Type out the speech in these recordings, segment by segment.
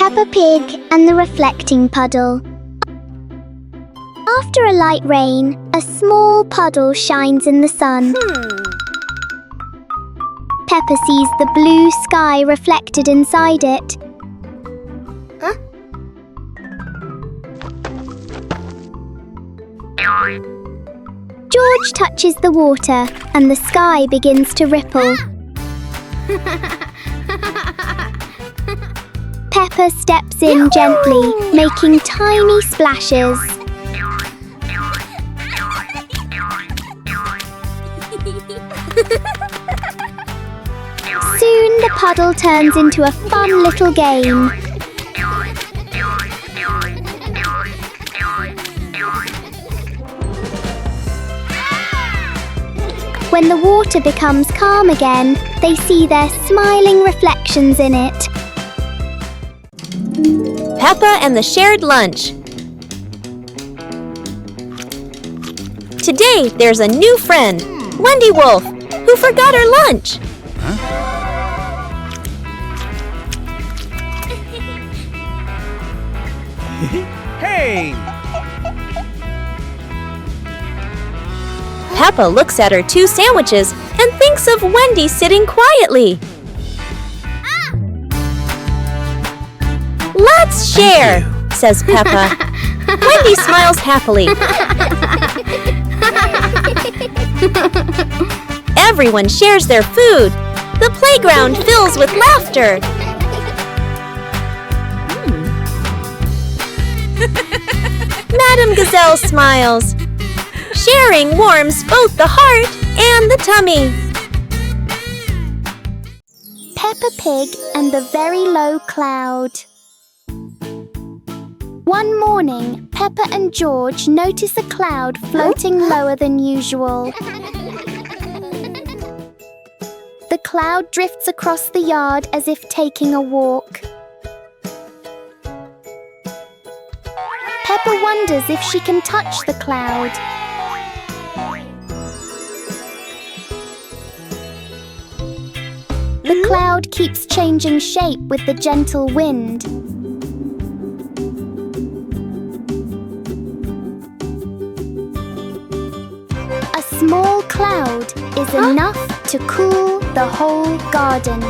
Peppa Pig and the Reflecting Puddle. After a light rain, a small puddle shines in the sun. Peppa sees the blue sky reflected inside it. George touches the water and the sky begins to ripple. Peppa steps in gently, making tiny splashes. Soon the puddle turns into a fun little game. When the water becomes calm again, they see their smiling reflections in it. Peppa and the shared lunch. Today there's a new friend, Wendy Wolf, who forgot her lunch. Hey! Peppa looks at her 2 sandwiches and thinks of Wendy sitting quietly. Let's share, says Peppa. Wendy smiles happily. Everyone shares their food. The playground fills with laughter. Madame Gazelle smiles. Sharing warms both the heart and the tummy. Peppa Pig and the Very Low Cloud. One morning, Peppa and George notice a cloud floating lower than usual. The cloud drifts across the yard as if taking a walk. Peppa wonders if she can touch the cloud. The cloud keeps changing shape with the gentle wind. A small cloud is enough to cool the whole garden.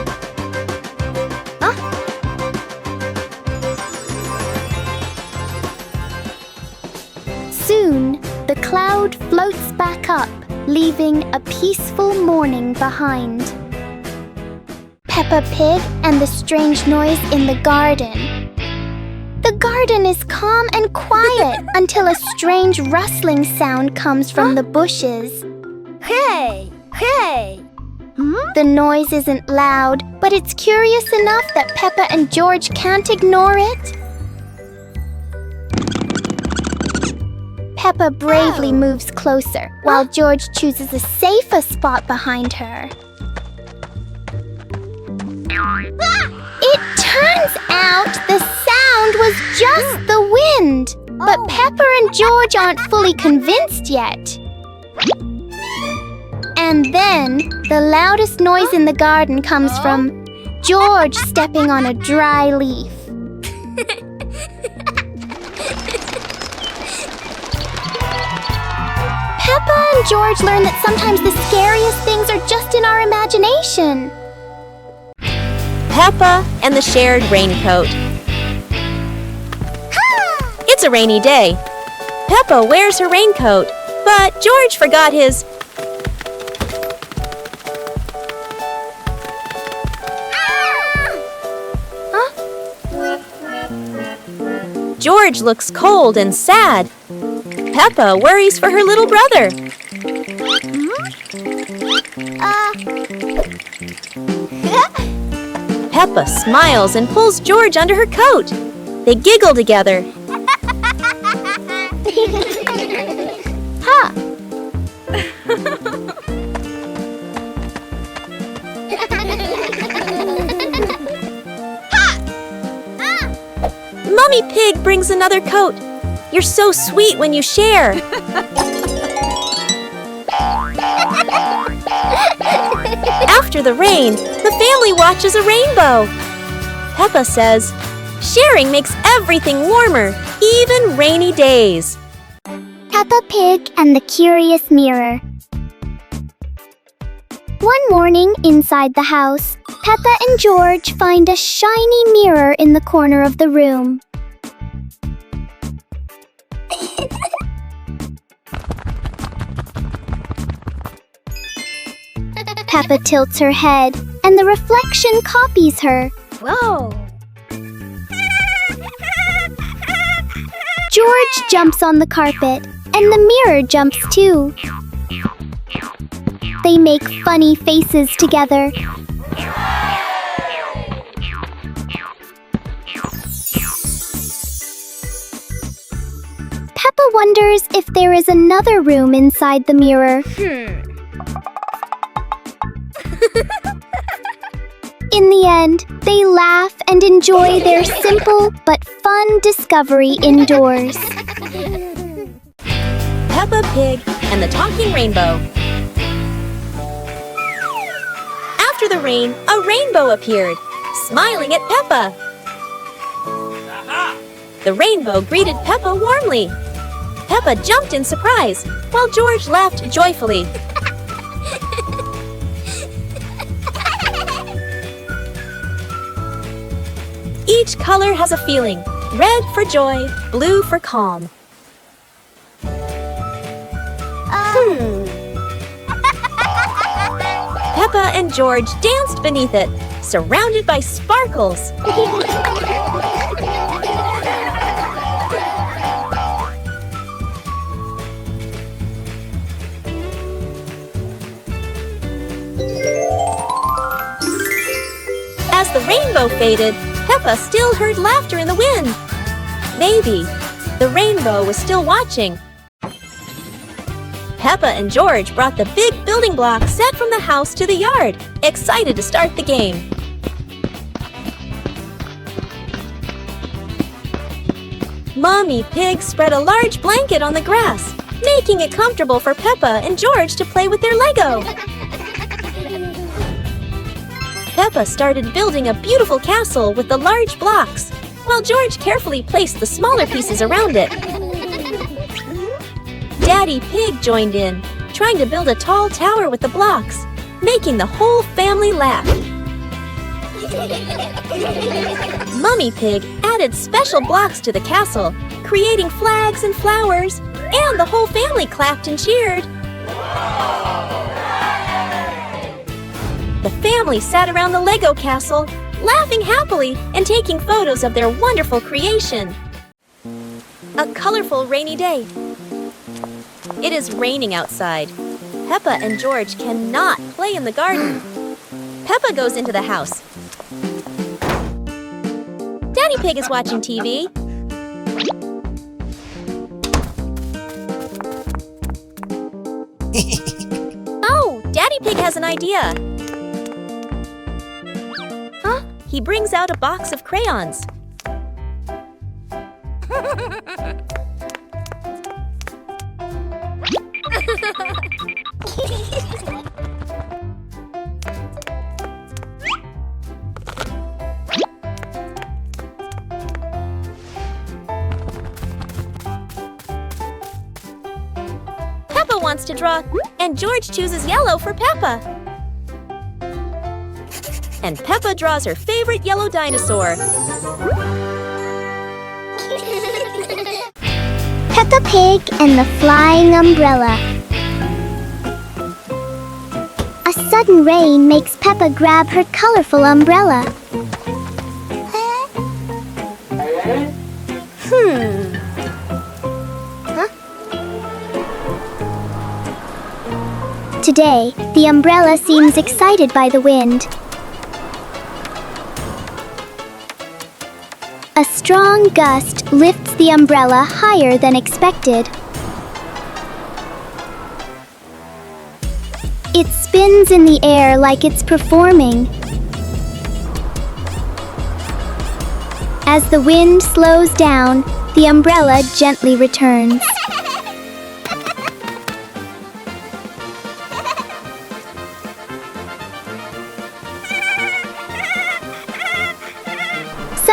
Soon, the cloud floats back up, leaving a peaceful morning behind. Peppa Pig and the strange noise in the garden. The garden is calm and quiet until a strange rustling sound comes from the bushes. Hey! Hey! The noise isn't loud, but it's curious enough that Peppa and George can't ignore it. Peppa bravely moves closer, while George chooses a safer spot behind her. It turns out the sound was just the wind, but Peppa and George aren't fully convinced yet. And then, the loudest noise in the garden comes from George stepping on a dry leaf. Peppa and George learn that sometimes the scariest things are just in our imagination. Peppa and the shared raincoat. It's a rainy day. Peppa wears her raincoat, but George forgot his. George looks cold and sad. Peppa worries for her little brother. Peppa smiles and pulls George under her coat. They giggle together. Mummy Pig brings another coat. You're so sweet when you share. After the rain, the family watches a rainbow. Peppa says, Sharing makes everything warmer, even rainy days. Peppa Pig and the Curious Mirror. One morning inside the house, Peppa and George find a shiny mirror in the corner of the room. Peppa tilts her head, and the reflection copies her. Whoa! George jumps on the carpet, and the mirror jumps too. They make funny faces together. Peppa wonders if there is another room inside the mirror. In the end, they laugh and enjoy their simple but fun discovery indoors. Peppa Pig and the Talking Rainbow. After the rain, a rainbow appeared, smiling at Peppa. The rainbow greeted Peppa warmly. Peppa jumped in surprise, while George laughed joyfully. Each color has a feeling. Red for joy, blue for calm. Peppa and George danced beneath it, surrounded by sparkles. As the rainbow faded, Peppa still heard laughter in the wind. Maybe the rainbow was still watching. Peppa and George brought the big building block set from the house to the yard, excited to start the game. Mommy Pig spread a large blanket on the grass, making it comfortable for Peppa and George to play with their Lego. Peppa started building a beautiful castle with the large blocks, while George carefully placed the smaller pieces around it. Daddy Pig joined in, trying to build a tall tower with the blocks, making the whole family laugh. Mummy Pig added special blocks to the castle, creating flags and flowers, and the whole family clapped and cheered. The family sat around the Lego castle, laughing happily and taking photos of their wonderful creation. A colorful rainy day. It is raining outside. Peppa and George cannot play in the garden. Peppa goes into the house. Daddy Pig is watching TV. Oh, Daddy Pig has an idea. He brings out a box of crayons. Peppa wants to draw, and George chooses yellow for Peppa. And Peppa draws her favorite yellow dinosaur. Peppa Pig and the Flying Umbrella. A sudden rain makes Peppa grab her colorful umbrella. Today, the umbrella seems excited by the wind. A strong gust lifts the umbrella higher than expected. It spins in the air like it's performing. As the wind slows down, the umbrella gently returns.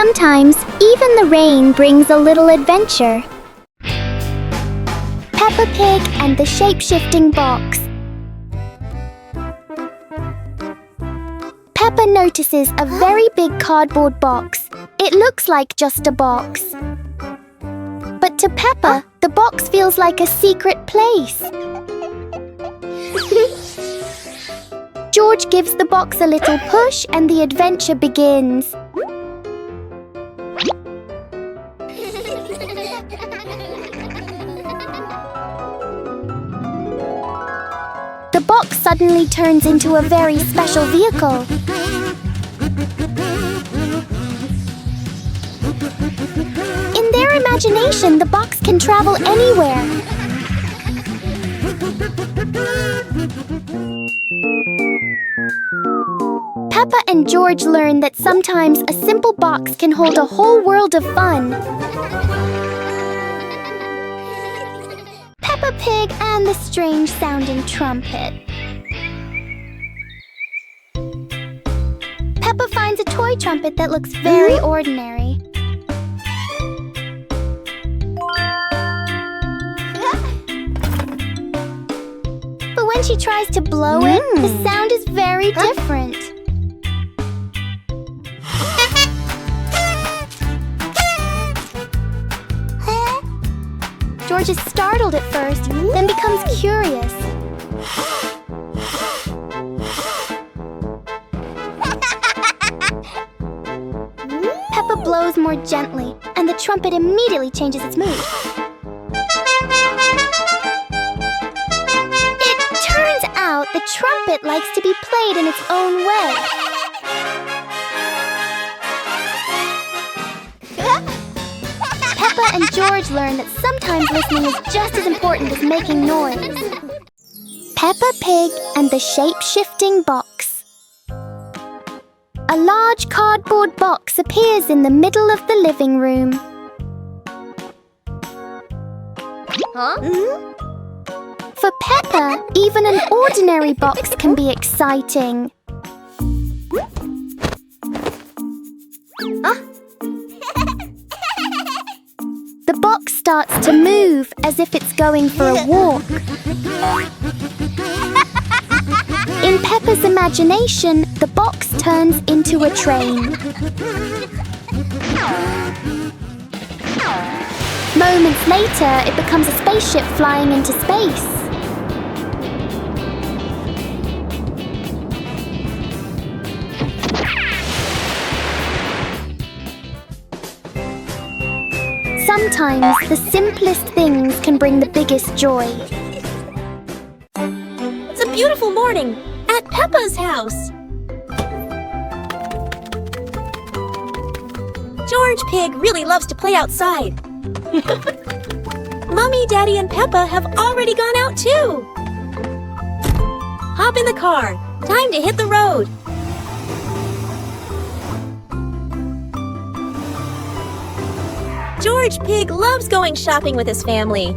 Sometimes, even the rain brings a little adventure. Peppa Pig and the Shape-Shifting Box. Peppa notices a very big cardboard box. It looks like just a box. But to Peppa, the box feels like a secret place. George gives the box a little push and the adventure begins. The box suddenly turns into a very special vehicle. In their imagination, the box can travel anywhere. Peppa and George learn that sometimes a simple box can hold a whole world of fun. Peppa Pig and the strange-sounding trumpet. Peppa finds a toy trumpet that looks very ordinary. But when she tries to blow it, the sound is very different. George is startled at first, then becomes curious. Peppa blows more gently, and the trumpet immediately changes its mood. It turns out the trumpet likes to be played in its own way. Peppa and George learn that sometimes listening is just as important as making noise. Peppa Pig and the Shape-Shifting Box. A large cardboard box appears in the middle of the living room. For Peppa, even an ordinary box can be exciting. The box starts to move as if it's going for a walk. In Peppa's imagination, the box turns into a train. Moments later, it becomes a spaceship flying into space. Sometimes the simplest things can bring the biggest joy. It's a beautiful morning at Peppa's house. George Pig really loves to play outside. Mommy, Daddy, and Peppa have already gone out too. Hop in the car. Time to hit the road. George Pig loves going shopping with his family.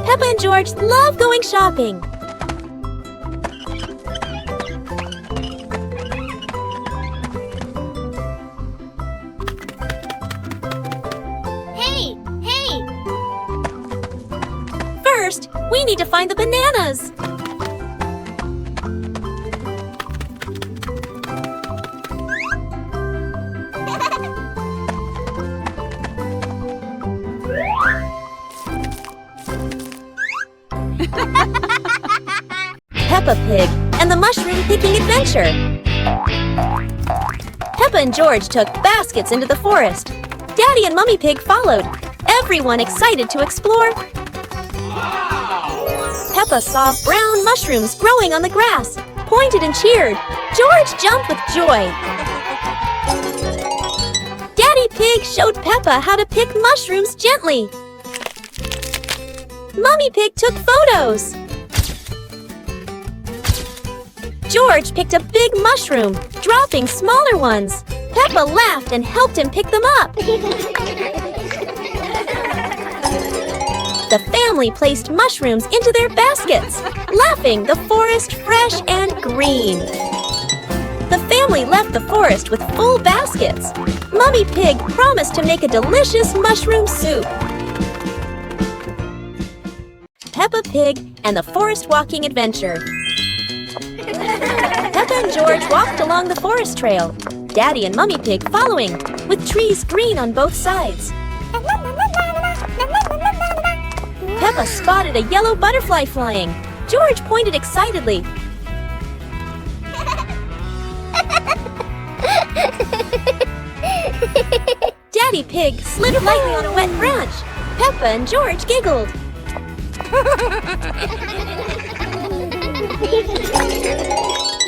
Peppa and George love going shopping. Hey! First, we need to find the bananas. Peppa Pig and the Mushroom Picking Adventure. Peppa and George took baskets into the forest. Daddy and Mummy Pig followed, everyone excited to explore. Peppa saw brown mushrooms growing on the grass, pointed and cheered. George jumped with joy. Daddy Pig showed Peppa how to pick mushrooms gently. Mummy Pig took photos. George picked a big mushroom, dropping smaller ones. Peppa laughed and helped him pick them up. The family placed mushrooms into their baskets, laughing, the forest fresh and green. The family left the forest with full baskets. Mummy Pig promised to make a delicious mushroom soup. Peppa Pig and the Forest Walking Adventure. Peppa and George walked along the forest trail, Daddy and Mummy Pig following, with trees green on both sides. Peppa spotted a yellow butterfly flying. George pointed excitedly. Daddy Pig slid lightly on a wet branch. Peppa and George giggled.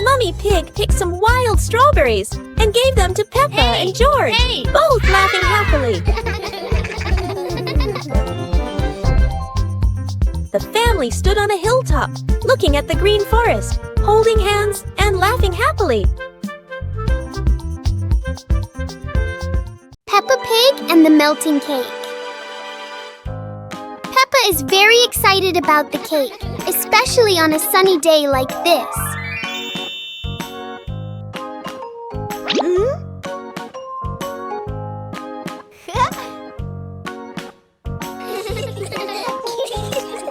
Mummy Pig picked some wild strawberries and gave them to Peppa and George, both laughing happily. The family stood on a hilltop, looking at the green forest, holding hands and laughing happily. Peppa Pig and the melting cake. Peppa is very excited about the cake, especially on a sunny day like this.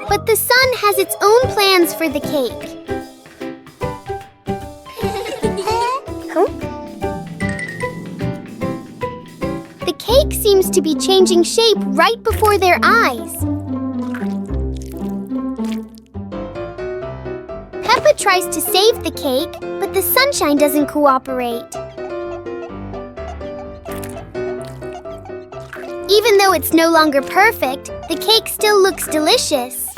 But the sun has its own plans for the cake. The cake seems to be changing shape right before their eyes. Peppa tries to save the cake, but the sunshine doesn't cooperate. Even though it's no longer perfect, the cake still looks delicious.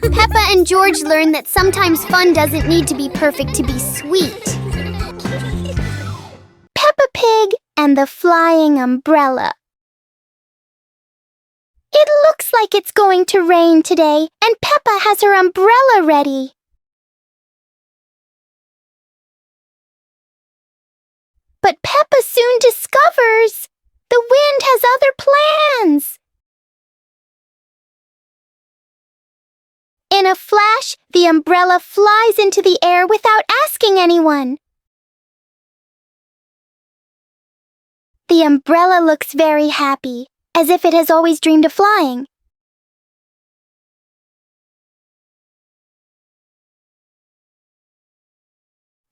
Peppa and George learn that sometimes fun doesn't need to be perfect to be sweet. Peppa Pig and the flying umbrella. It looks like it's going to rain today, and Peppa has her umbrella ready. But Peppa soon discovers the wind has other plans. In a flash, the umbrella flies into the air without asking anyone. The umbrella looks very happy, as if it has always dreamed of flying.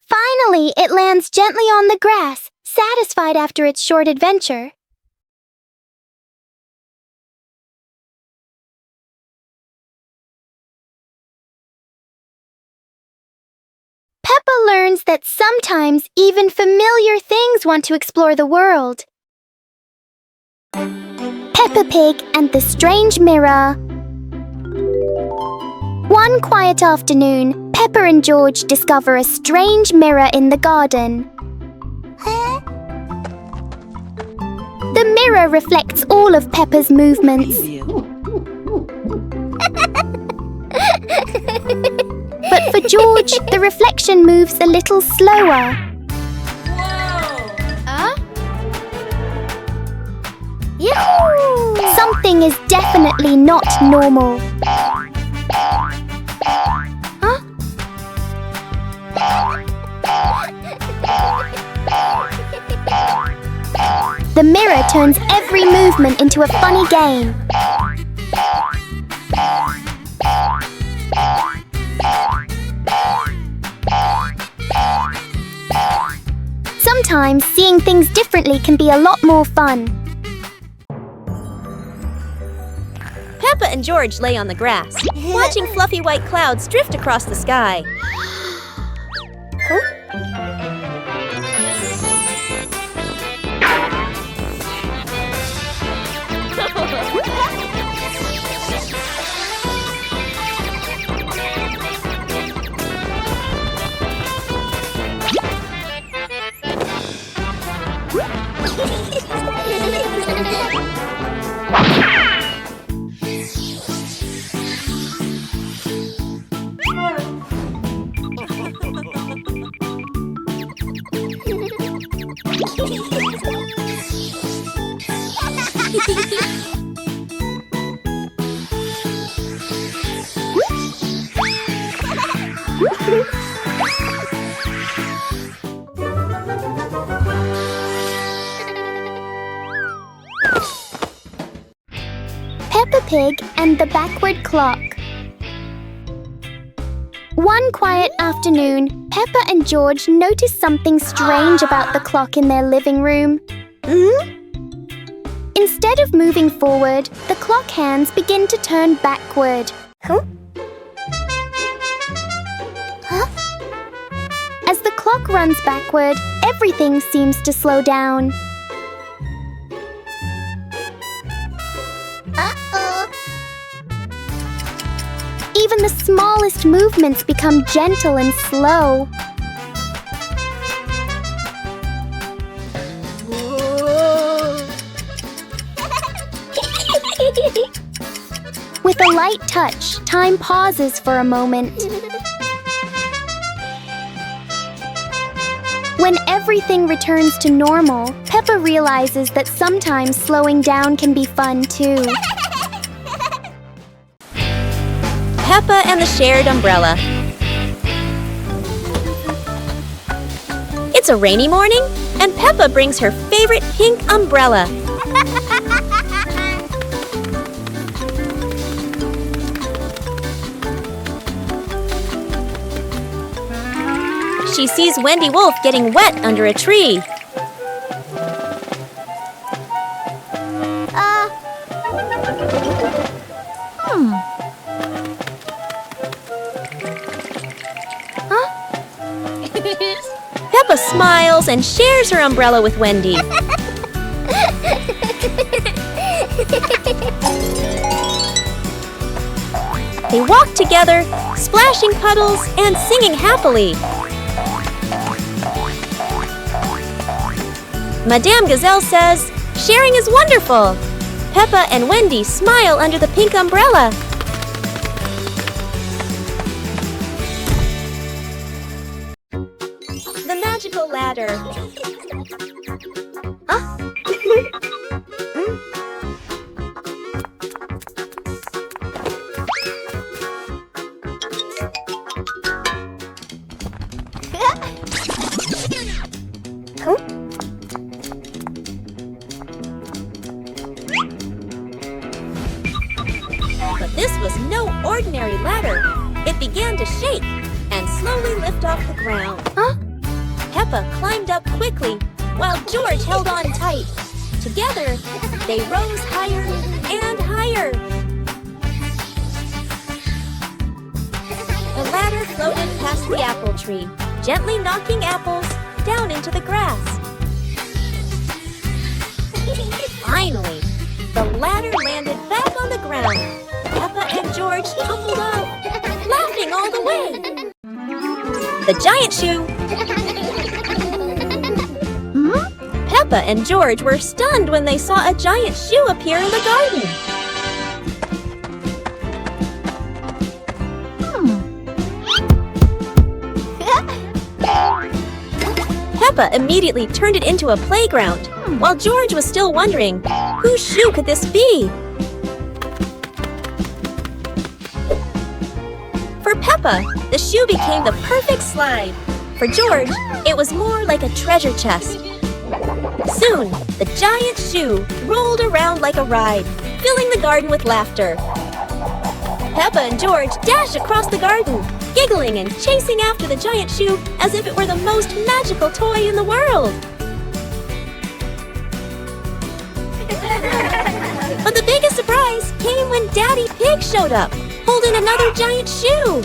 Finally, it lands gently on the grass, satisfied after its short adventure. Peppa learns that sometimes even familiar things want to explore the world. Peppa Pig and the Strange Mirror. One quiet afternoon, Peppa and George discover a strange mirror in the garden. The mirror reflects all of Peppa's movements. But for George, the reflection moves a little slower. Yahoo! Something is definitely not normal. The mirror turns every movement into a funny game. Sometimes seeing things differently can be a lot more fun. Peppa and George lay on the grass, watching fluffy white clouds drift across the sky. Peppa Pig and the Backward Clock. One quiet afternoon, Peppa and George noticed something strange about the clock in their living room. Instead of moving forward, the clock hands begin to turn backward. As the clock runs backward, everything seems to slow down. Even the smallest movements become gentle and slow. With a light touch, time pauses for a moment. When everything returns to normal, Peppa realizes that sometimes slowing down can be fun too. Peppa and the Shared Umbrella. It's a rainy morning, and Peppa brings her favorite pink umbrella. She sees Wendy Wolf getting wet under a tree. Peppa smiles and shares her umbrella with Wendy. They walk together, splashing puddles and singing happily. Madame Gazelle says, "Sharing is wonderful." Peppa and Wendy smile under the pink umbrella. The magical ladder. But this was no ordinary ladder. It began to shake and slowly lift off the ground. Peppa climbed up quickly while George held on tight. Together, they rose higher and higher. The ladder floated past the apple tree, gently knocking apples down into the grass. Finally, the ladder landed back on the ground. Peppa and George tumbled off, laughing all the way. The giant shoe. Peppa and George were stunned when they saw a giant shoe appear in the garden. Peppa immediately turned it into a playground, while George was still wondering, whose shoe could this be? For Peppa, the shoe became the perfect slide. For George, it was more like a treasure chest. Soon, the giant shoe rolled around like a ride, filling the garden with laughter. Peppa and George dashed across the garden, giggling and chasing after the giant shoe as if it were the most magical toy in the world. But the biggest surprise came when Daddy Pig showed up, holding another giant shoe.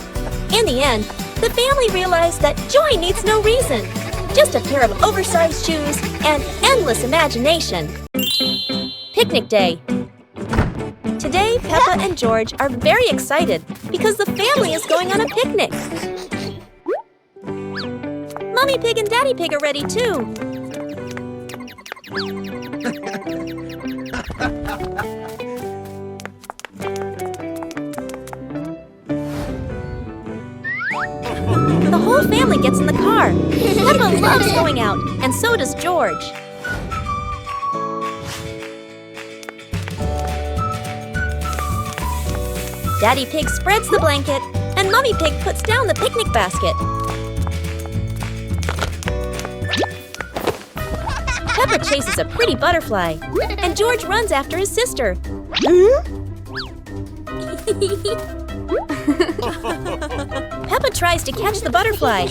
In the end, the family realized that joy needs no reason, just a pair of oversized shoes and endless imagination. Picnic day. Today, Peppa and George are very excited because the family is going on a picnic. Mommy Pig and Daddy Pig are ready too. The whole family gets in the car. Peppa loves going out, and so does George. Daddy Pig spreads the blanket, and Mummy Pig puts down the picnic basket. Peppa chases a pretty butterfly, and George runs after his sister. Peppa tries to catch the butterfly.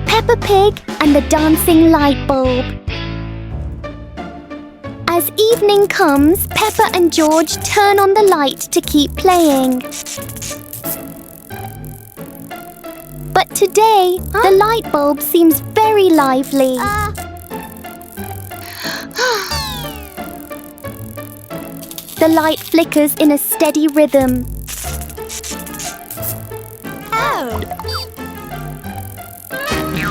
Peppa Pig and the dancing light bulb. As evening comes, Peppa and George turn on the light to keep playing. But today, the light bulb seems very lively. The light flickers in a steady rhythm.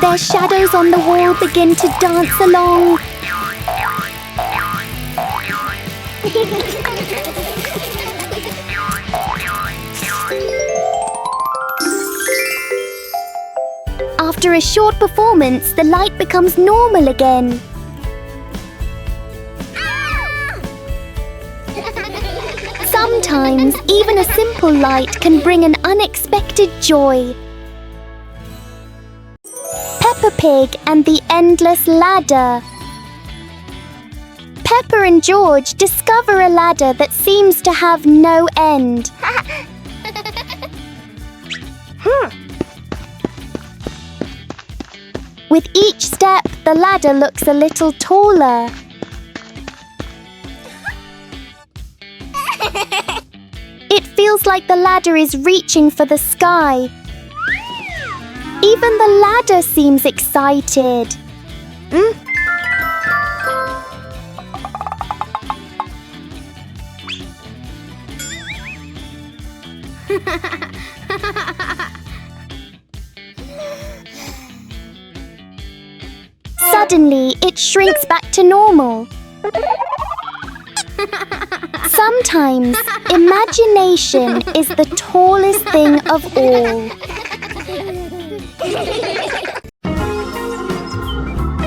Their shadows on the wall begin to dance along. After a short performance, the light becomes normal again. Sometimes, even a simple light can bring an unexpected joy. Peppa Pig and the Endless Ladder. Peppa and George discover a ladder that seems to have no end. With each step, the ladder looks a little taller. It feels like the ladder is reaching for the sky. Even the ladder seems excited. Suddenly, it shrinks back to normal. Sometimes, imagination is the tallest thing of all.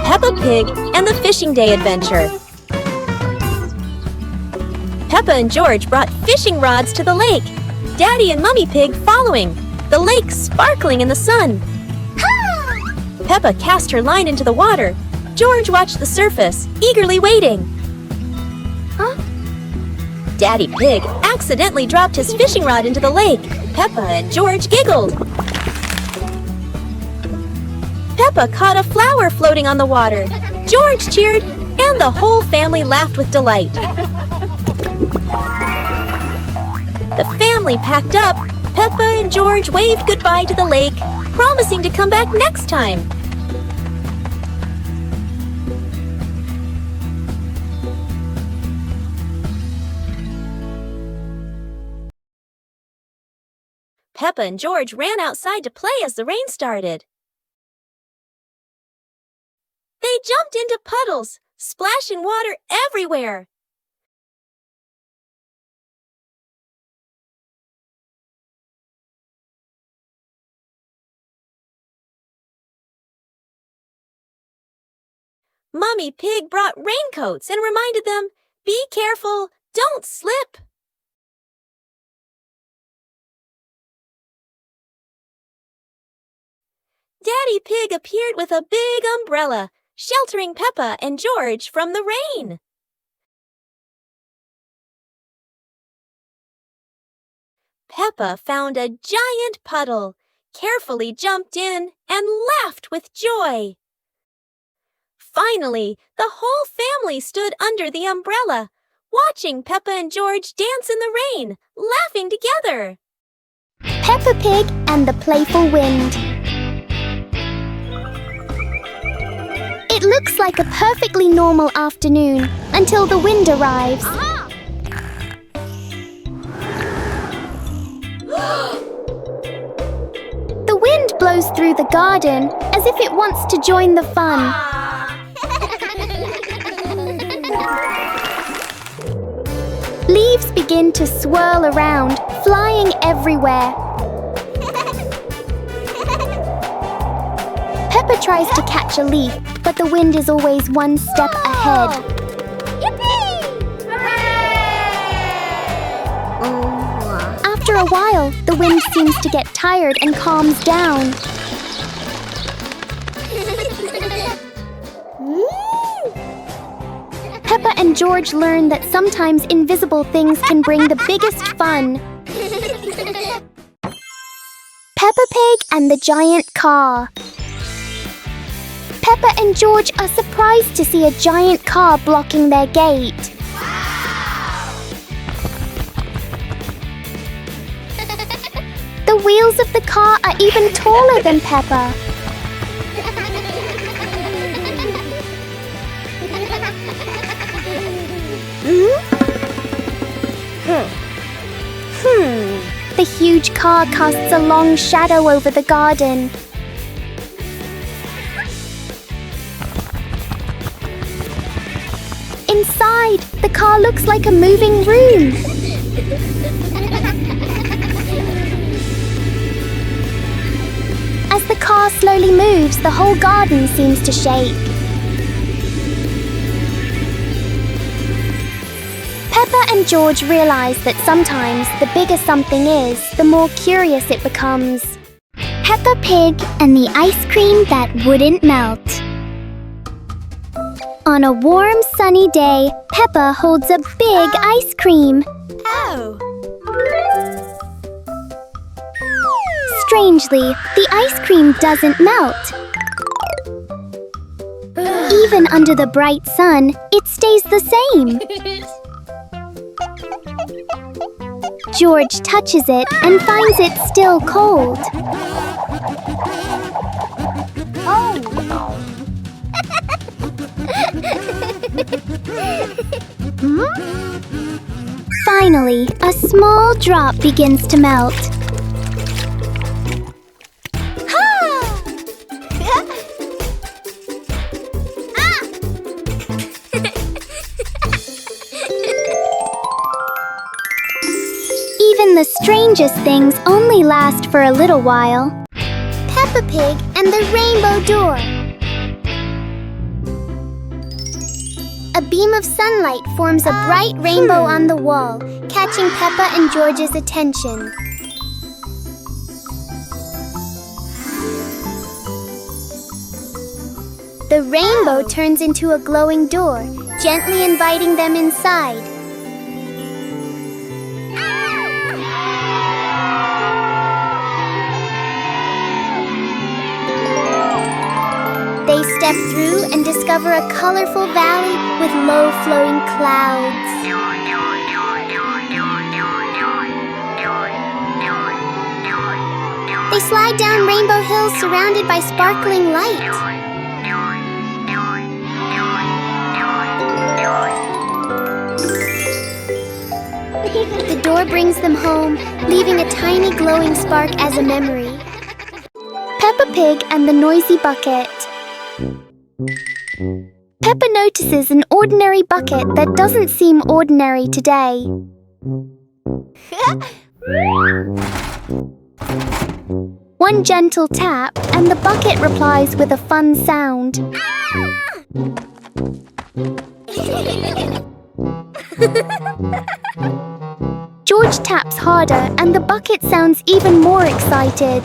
Peppa Pig and the Fishing Day Adventure. Peppa and George brought fishing rods to the lake. Daddy and Mummy Pig following, the lake sparkling in the sun. Peppa cast her line into the water. George watched the surface, eagerly waiting. Daddy Pig accidentally dropped his fishing rod into the lake. Peppa and George giggled. Peppa caught a flower floating on the water. George cheered, and the whole family laughed with delight. The family packed up. Peppa and George waved goodbye to the lake, promising to come back next time. Peppa and George ran outside to play as the rain started. They jumped into puddles, splashing water everywhere. Mummy Pig brought raincoats and reminded them, "Be careful, don't slip." Daddy Pig appeared with a big umbrella, sheltering Peppa and George from the rain. Peppa found a giant puddle, carefully jumped in, and laughed with joy. Finally, the whole family stood under the umbrella, watching Peppa and George dance in the rain, laughing together. Peppa Pig and the Playful Wind. It looks like a perfectly normal afternoon until the wind arrives. The wind blows through the garden as if it wants to join the fun. Leaves begin to swirl around, flying everywhere. Peppa tries to catch a leaf, but the wind is always one step ahead. After a while, the wind seems to get tired and calms down. Peppa and George learn that sometimes invisible things can bring the biggest fun. Peppa Pig and the Giant Car. Peppa and George are surprised to see a giant car blocking their gate. The wheels of the car are even taller than Peppa. The huge car casts a long shadow over the garden. Inside, the car looks like a moving room. As the car slowly moves, the whole garden seems to shake. Peppa and George realize that sometimes the bigger something is, the more curious it becomes. Peppa Pig and the ice cream that wouldn't melt. On a warm, sunny day, Peppa holds a big ice cream. Oh! Strangely, the ice cream doesn't melt. Even under the bright sun, it stays the same. George touches it and finds it still cold. Finally, a small drop begins to melt. Even the strangest things only last for a little while. Peppa Pig and the Rainbow Door. A beam of sunlight forms a bright rainbow on the wall, catching Peppa and George's attention. The rainbow turns into a glowing door, gently inviting them inside. They step through and discover a colorful valley with low-flowing clouds. They slide down Rainbow Hill surrounded by sparkling light. The door brings them home, leaving a tiny glowing spark as a memory. Peppa Pig and the Noisy Bucket. Peppa notices an ordinary bucket that doesn't seem ordinary today. One gentle tap, and the bucket replies with a fun sound. George taps harder, and the bucket sounds even more excited.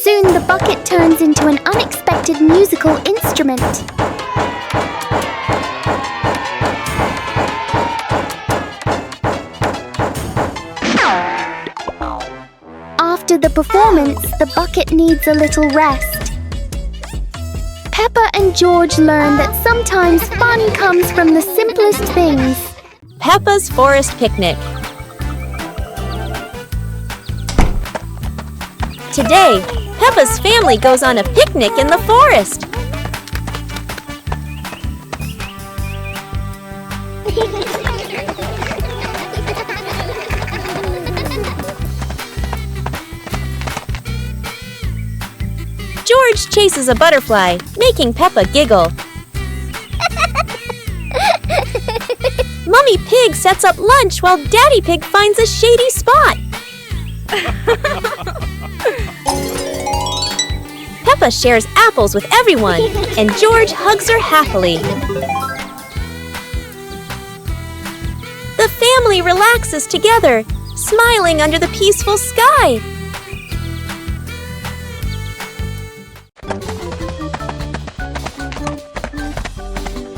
Soon the bucket turns into an unexpected musical instrument. After the performance, the bucket needs a little rest. Peppa and George learn that sometimes fun comes from the simplest things. Peppa's Forest Picnic. Today, Peppa's family goes on a picnic in the forest. George chases a butterfly, making Peppa giggle. Mommy Pig sets up lunch while Daddy Pig finds a shady spot. Peppa shares apples with everyone, and George hugs her happily. The family relaxes together, smiling under the peaceful sky.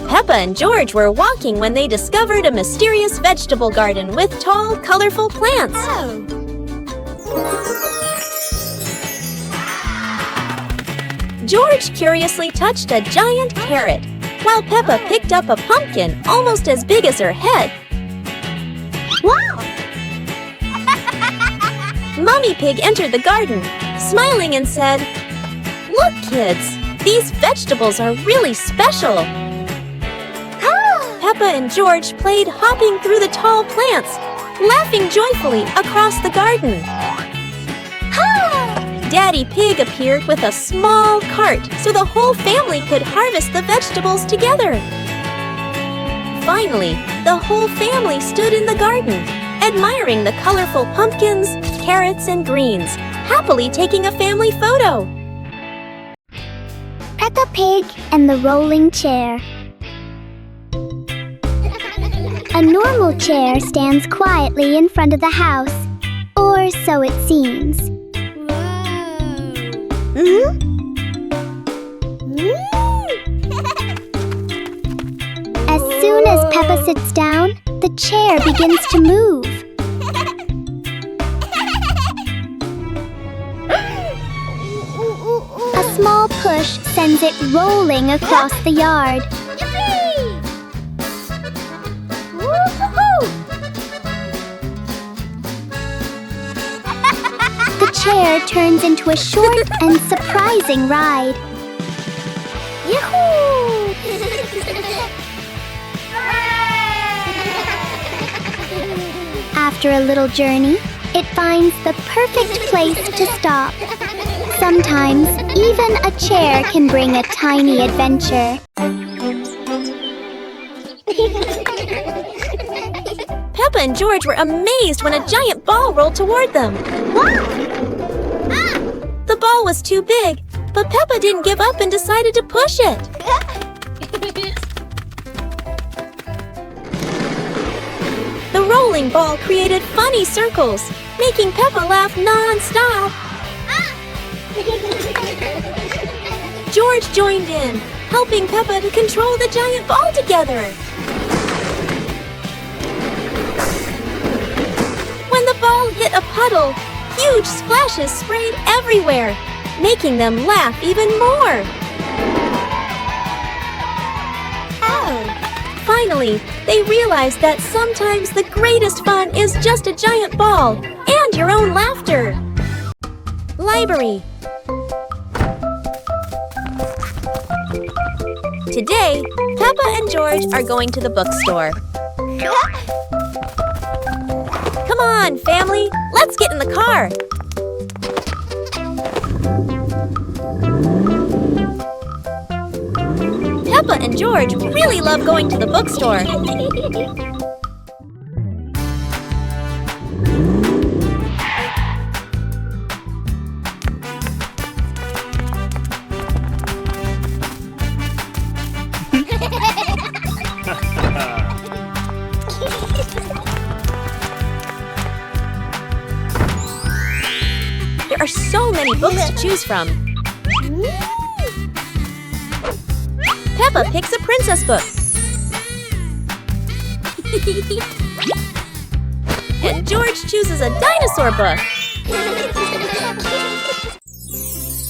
Peppa and George were walking when they discovered a mysterious vegetable garden with tall, colorful plants. George curiously touched a giant carrot, while Peppa picked up a pumpkin almost as big as her head. Wow! Mummy Pig entered the garden, smiling and said, "Look, kids, these vegetables are really special." Peppa and George played hopping through the tall plants, laughing joyfully across the garden. Daddy Pig appeared with a small cart so the whole family could harvest the vegetables together. Finally, the whole family stood in the garden, admiring the colorful pumpkins, carrots, and greens, happily taking a family photo. Peppa Pig and the rolling chair. A normal chair stands quietly in front of the house, or so it seems. As soon as Peppa sits down, the chair begins to move. A small push sends it rolling across the yard. The chair turns into a short and surprising ride. Yahoo! After a little journey, it finds the perfect place to stop. Sometimes, even a chair can bring a tiny adventure. Peppa and George were amazed when a giant ball rolled toward them. The ball was too big, but Peppa didn't give up and decided to push it. The rolling ball created funny circles, making Peppa laugh non-stop. George joined in, helping Peppa to control the giant ball together. When the ball hit a puddle, huge splashes sprayed everywhere, making them laugh even more. Finally, they realized that sometimes the greatest fun is just a giant ball and your own laughter. Library. Today, Peppa and George are going to the bookstore. Come on, family, let's get in the car. Peppa and George really love going to the bookstore. There are so many books to choose from. Peppa picks a princess book. And George chooses a dinosaur book.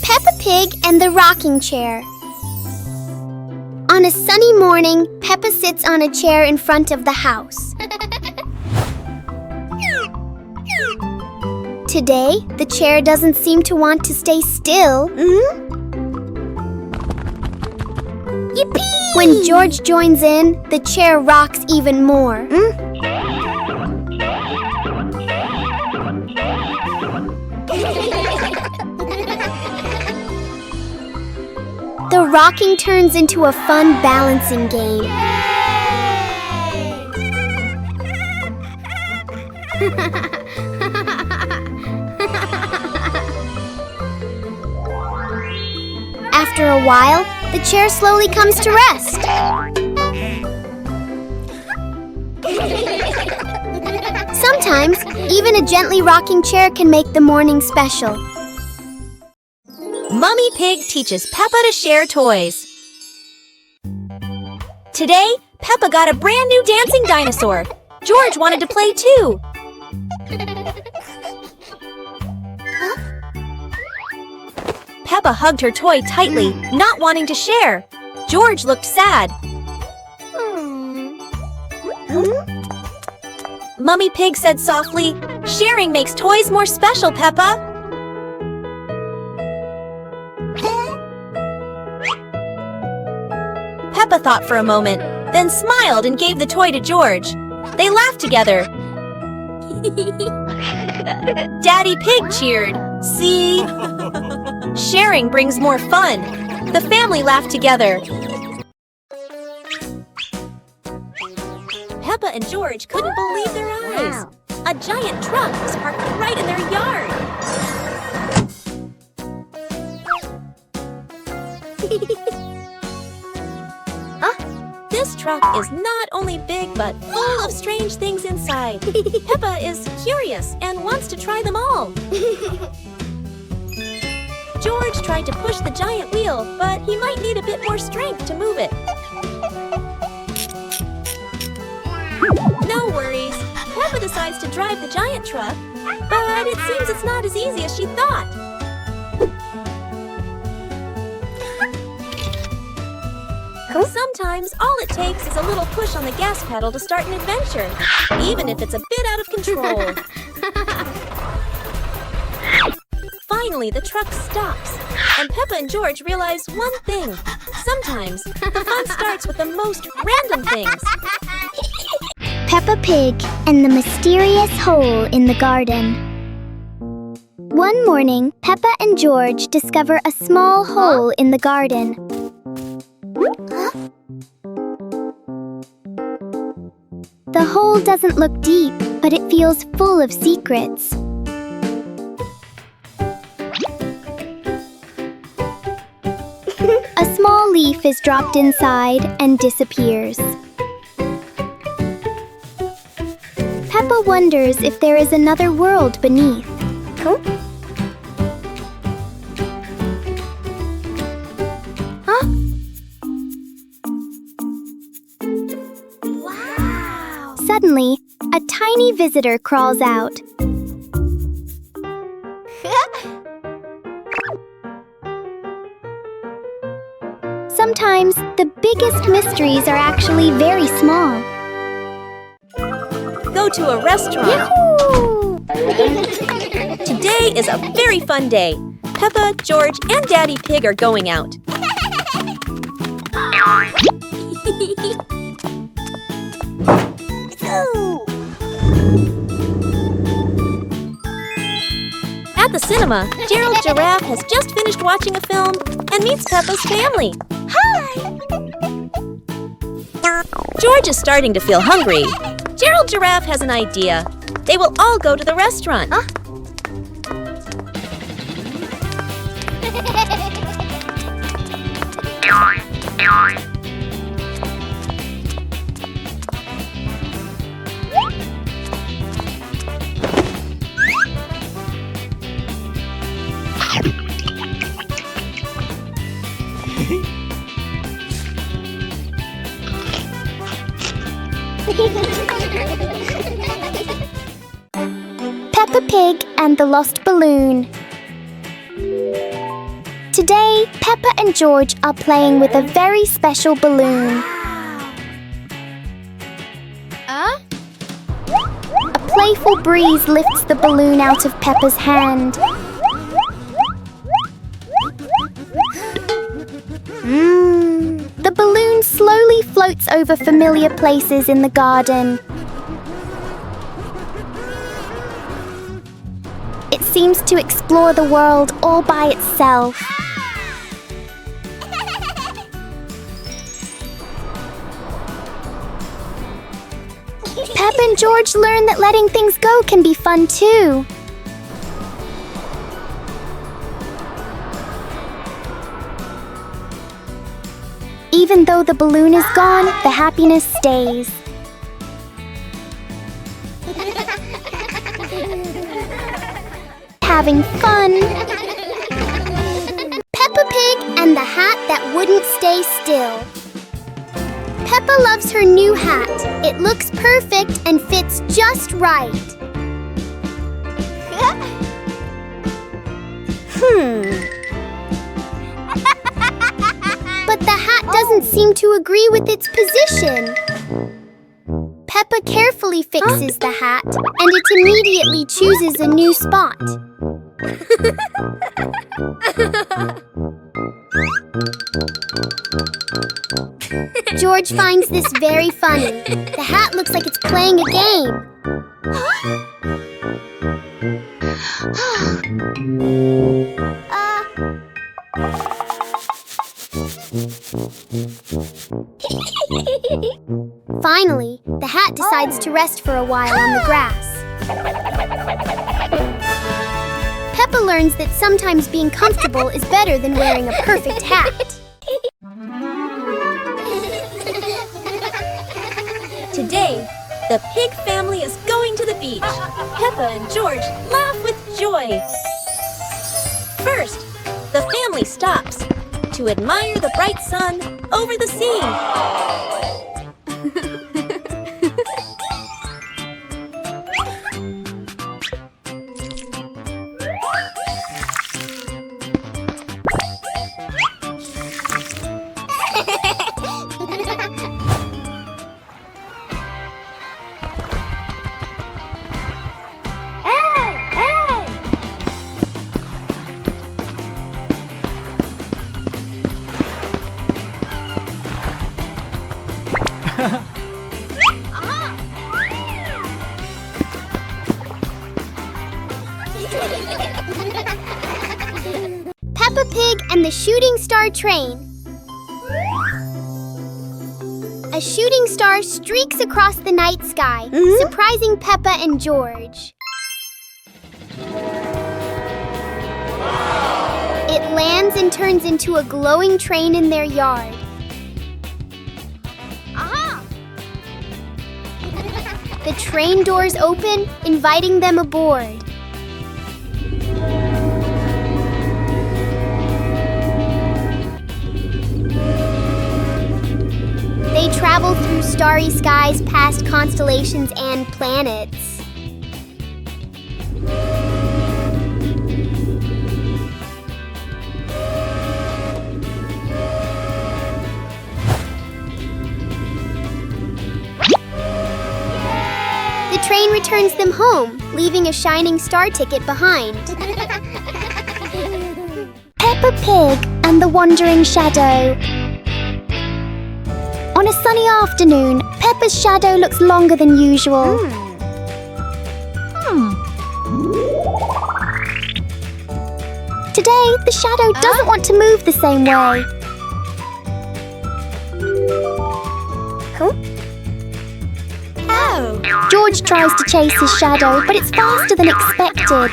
Peppa Pig and the Rocking Chair. On a sunny morning, Peppa sits on a chair in front of the house. Today, the chair doesn't seem to want to stay still. Yippee! When George joins in, the chair rocks even more. The rocking turns into a fun balancing game. After a while, the chair slowly comes to rest. Sometimes, even a gently rocking chair can make the morning special. Mummy Pig teaches Peppa to share toys. Today, Peppa got a brand new dancing dinosaur. George wanted to play too. Peppa hugged her toy tightly, not wanting to share. George looked sad. Mummy Pig said softly, "Sharing makes toys more special, Peppa." Peppa thought for a moment, then smiled and gave the toy to George. They laughed together. Daddy Pig cheered. "See? Sharing brings more fun." The family laughed together. Peppa and George couldn't believe their eyes. A giant truck was parked right in their yard. This truck is not only big but full of strange things inside. Peppa is curious and wants to try them all. George tried to push the giant wheel, but he might need a bit more strength to move it. No worries. Peppa decides to drive the giant truck, but it seems it's not as easy as she thought. Sometimes all it takes is a little push on the gas pedal to start an adventure, even if it's a bit out of control. Finally, the truck stops, and Peppa and George realize one thing. Sometimes, the fun starts with the most random things. Peppa Pig and the mysterious hole in the garden. One morning, Peppa and George discover a small hole in the garden. The hole doesn't look deep, but it feels full of secrets. A small leaf is dropped inside and disappears. Peppa wonders if there is another world beneath. Wow! Suddenly, a tiny visitor crawls out. Sometimes, the biggest mysteries are actually very small. Go to a restaurant. Yahoo! Today is a very fun day. Peppa, George, and Daddy Pig are going out. At the cinema, Gerald Giraffe has just finished watching a film and meets Peppa's family. Hi! George is starting to feel hungry. Gerald Giraffe has an idea. They will all go to the restaurant. Peppa Pig and the Lost Balloon. Today, Peppa and George are playing with a very special balloon. A playful breeze lifts the balloon out of Peppa's hand. The balloon slowly floats over familiar places in the garden. It seems to explore the world all by itself. Peppa and and George learn that letting things go can be fun too. Even though the balloon is gone, the happiness stays. Having fun. Peppa Pig and the hat that wouldn't stay still. Peppa loves her new hat. It looks perfect and fits just right. But the hat doesn't seem to agree with its position. Peppa carefully fixes the hat, and it immediately chooses a new spot. George finds this very funny. The hat looks like it's playing a game. Finally, the hat decides to rest for a while on the grass. Peppa learns that sometimes being comfortable is better than wearing a perfect hat. Today, the pig family is going to the beach. Peppa and George laugh with joy. First, the family stops to admire the bright sun over the sea. Peppa Pig and the Shooting Star Train. A shooting star streaks across the night sky, surprising Peppa and George. It lands and turns into a glowing train in their yard. The train doors open, inviting them aboard. They travel through starry skies past constellations and planets. The train returns them home, leaving a shining star ticket behind. Peppa Pig and the Wandering Shadow. On a sunny afternoon, Peppa's shadow looks longer than usual. Today, the shadow doesn't want to move the same way. George tries to chase his shadow, but it's faster than expected.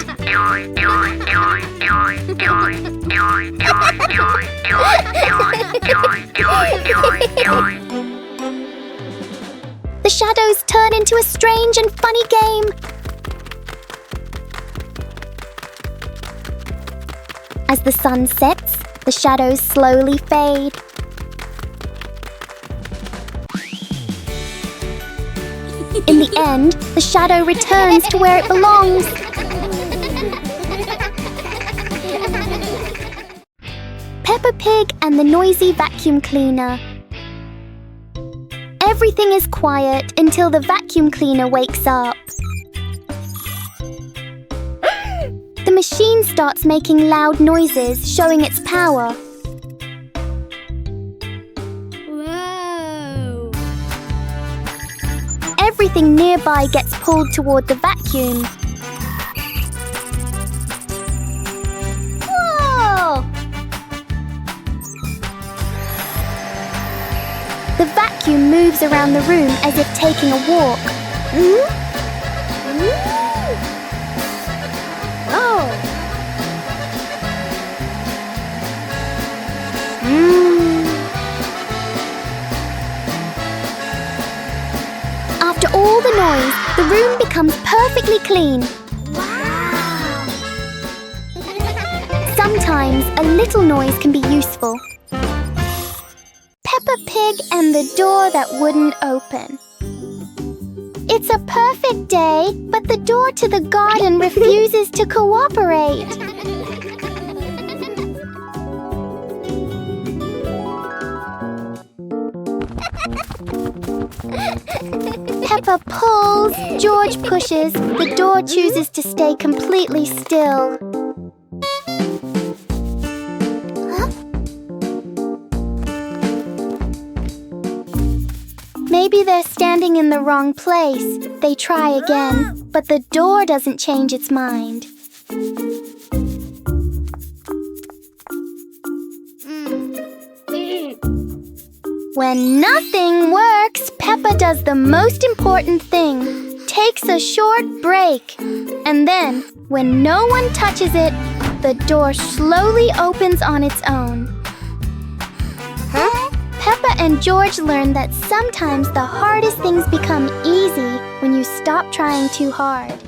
The shadows turn into a strange and funny game. As the sun sets, the shadows slowly fade. In the end, the shadow returns to where it belongs. Peppa Pig and the Noisy Vacuum Cleaner. Everything is quiet until the vacuum cleaner wakes up. The machine starts making loud noises, showing its power. Whoa! Everything nearby gets pulled toward the vacuum. Whoa! The vacuum moves around the room as if taking a walk. Oh. After all the noise, the room becomes perfectly clean. Wow. Sometimes a little noise can be useful. Peppa Pig and the door that wouldn't open. It's a perfect day, but the door to the garden refuses to cooperate. Peppa pulls, George pushes, the door chooses to stay completely still. Maybe they're standing in the wrong place. They try again, but the door doesn't change its mind. When nothing works, Peppa does the most important thing, takes a short break. And then, when no one touches it, the door slowly opens on its own. Peppa and George learn that sometimes the hardest things become easy when you stop trying too hard.